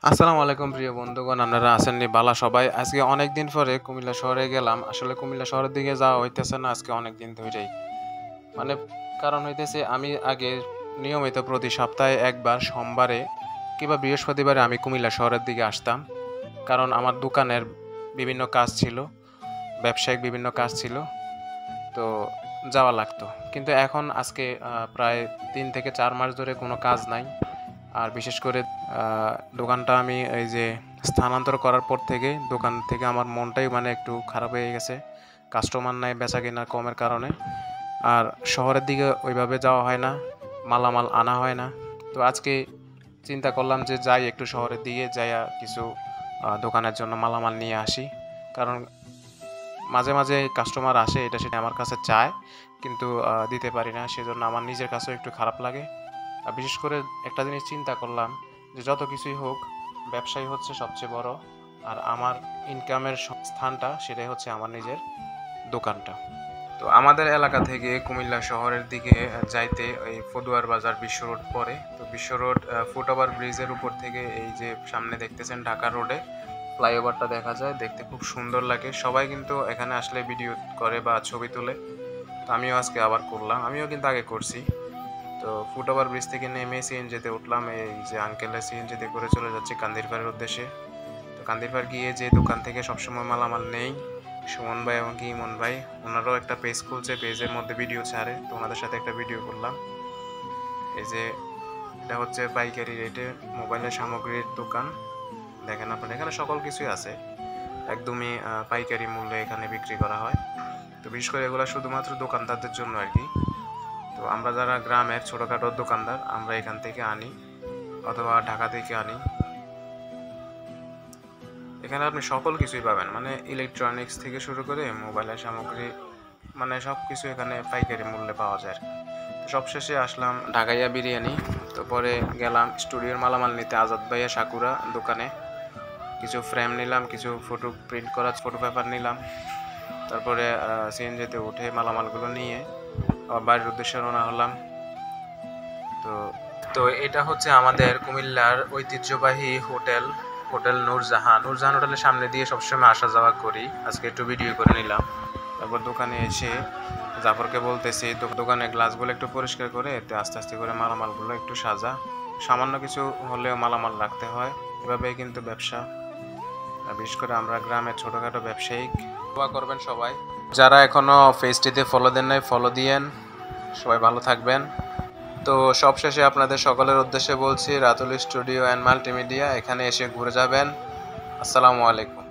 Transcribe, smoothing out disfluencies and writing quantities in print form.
আসসালামু আলাইকুম প্রিয় বন্ধুগণ, আপনারা আছেননি বালা সবাই। আজকে অনেক দিন পরে কুমিল্লা শহরে গেলাম। আসলে কুমিল্লা শহরের দিকে যাওয়া হইতেছে না আজকে অনেক দিন ধরেই। মানে কারণ হইতেছে আমি আগে নিয়মিত প্রতি সপ্তাহে একবার সোমবারে কিংবা বৃহস্পতিবারে আমি কুমিল্লা শহরের দিকে আসতাম। কারণ আমার দোকানের বিভিন্ন কাজ ছিল, ব্যবসায়িক বিভিন্ন কাজ ছিল। তো যাওয়া লাগতো। কিন্তু এখন আজকে প্রায় ৩ থেকে ৪ মাস ধরে কোনো কাজ নাই। আর বিশেষ করে দোকানটা আমি এই যে স্থানান্তর করার পর থেকে দোকান থেকে আমার মনটাই মানে একটু খারাপ হয়ে গেছে। কাস্টমার নাই, বেচাকেনা কমের কারণে। আর শহরের দিকে ওইভাবে যাওয়া হয় না, মালামাল আনা হয় না। তো আজকে চিন্তা করলাম যে যাই একটু শহরের দিকে যাইয়া কিছু দোকানের জন্য মালামাল নিয়ে আসি। কারণ মাঝে মাঝে কাস্টমার আসে, এটা সেটা আমার কাছে চায়, কিন্তু দিতে পারি না। সেজন্য আমার নিজের কাছেও একটু খারাপ লাগে। আর বিশেষ করে একটা জিনিস চিন্তা করলাম যে যত কিছুই হোক, ব্যবসায়ী হচ্ছে সবচেয়ে বড়। আর আমার ইনকামের স্থানটা সেটাই হচ্ছে আমার নিজের দোকানটা। তো আমাদের এলাকা থেকে কুমিল্লা শহরের দিকে যাইতে এই ফদুয়ার বাজার বিশ্ব রোড পড়ে। তো বিশ্ব রোড ফুটওভার ব্রিজের উপর থেকে এই যে সামনে দেখতেছেন ঢাকা রোডে ফ্লাইওভারটা দেখা যায়, দেখতে খুব সুন্দর লাগে। সবাই কিন্তু এখানে আসলে ভিডিও করে বা ছবি তোলে। তো আমিও আজকে আবার করলাম, আমিও কিন্তু আগে করছি। তো ফুটওভার ব্রিজ থেকে নেমে সিএনজিতে উঠলাম। এই যে আঙ্কেলের সিএনজিতে করে চলে যাচ্ছে কান্দিরপাড়ের উদ্দেশ্যে। তো কান্দিরপাড় গিয়ে যে দোকান থেকে সবসময় মালামাল নেই, সুমন ভাই এবং কি ইমন ভাই, ওনারাও একটা পেজ খুলছে, পেজের মধ্যে ভিডিও ছাড়ে। তো ওনাদের সাথে একটা ভিডিও করলাম। এই যে এটা হচ্ছে পাইকারি রেটে মোবাইলের সামগ্রীর দোকান। দেখেন আপনারা, এখানে সকল কিছুই আছে, একদমই পাইকারি মূল্যে এখানে বিক্রি করা হয়। তো বিশেষ করে এগুলো শুধুমাত্র দোকানদারদের জন্য আর কি। তো আমরা যারা গ্রামের ছোটোখাটো দোকানদার, আমরা এখান থেকে আনি অথবা ঢাকা থেকে আনি। এখানে আপনি সকল কিছুই পাবেন, মানে ইলেকট্রনিক্স থেকে শুরু করে মোবাইলের সামগ্রী, মানে সব কিছু এখানে পাইকারি মূল্যে পাওয়া যায়। তো সবশেষে আসলাম ঢাকাইয়া বিরিয়ানি। তো পরে গেলাম স্টুডিওর মালামাল নিতে আজাদ ভাইয়া সাকুরা দোকানে। কিছু ফ্রেম নিলাম, কিছু ফটো প্রিন্ট করা ফটো পেপার নিলাম। তারপরে সিএনজিতে উঠে মালামালগুলো নিয়ে আবার বাড়ির উদ্দেশ্যে রওনা হলাম। তো তো এটা হচ্ছে আমাদের কুমিল্লার ঐতিহ্যবাহী হোটেল, হোটেল নূরজাহান। নূরজাহান হোটেলের সামনে দিয়ে সবসময় আসা যাওয়া করি, আজকে একটু ভিডিও করে নিলাম। তারপর দোকানে এসে জাফরকে বলতেছি দোকানে গ্লাসগুলো একটু পরিষ্কার করে এতে আস্তে আস্তে করে মালামালগুলো একটু সাজা। সামান্য কিছু হলেও মালামাল রাখতে হয়, এভাবেই কিন্তু ব্যবসা। বিশেষ করে আমরা গ্রামের ছোটোখাটো ব্যবসায়িক। দোয়া করবেন সবাই, যারা এখনও পেজটিতে ফলো দেন নাই ফলো দিয়েন। সবাই ভালো থাকবেন। তো সবশেষে আপনাদের সকলের উদ্দেশ্যে বলছি, রাতুল স্টুডিও অ্যান্ড মাল্টিমিডিয়া, এখানে এসে ঘুরে যাবেন। আসসালামু আলাইকুম।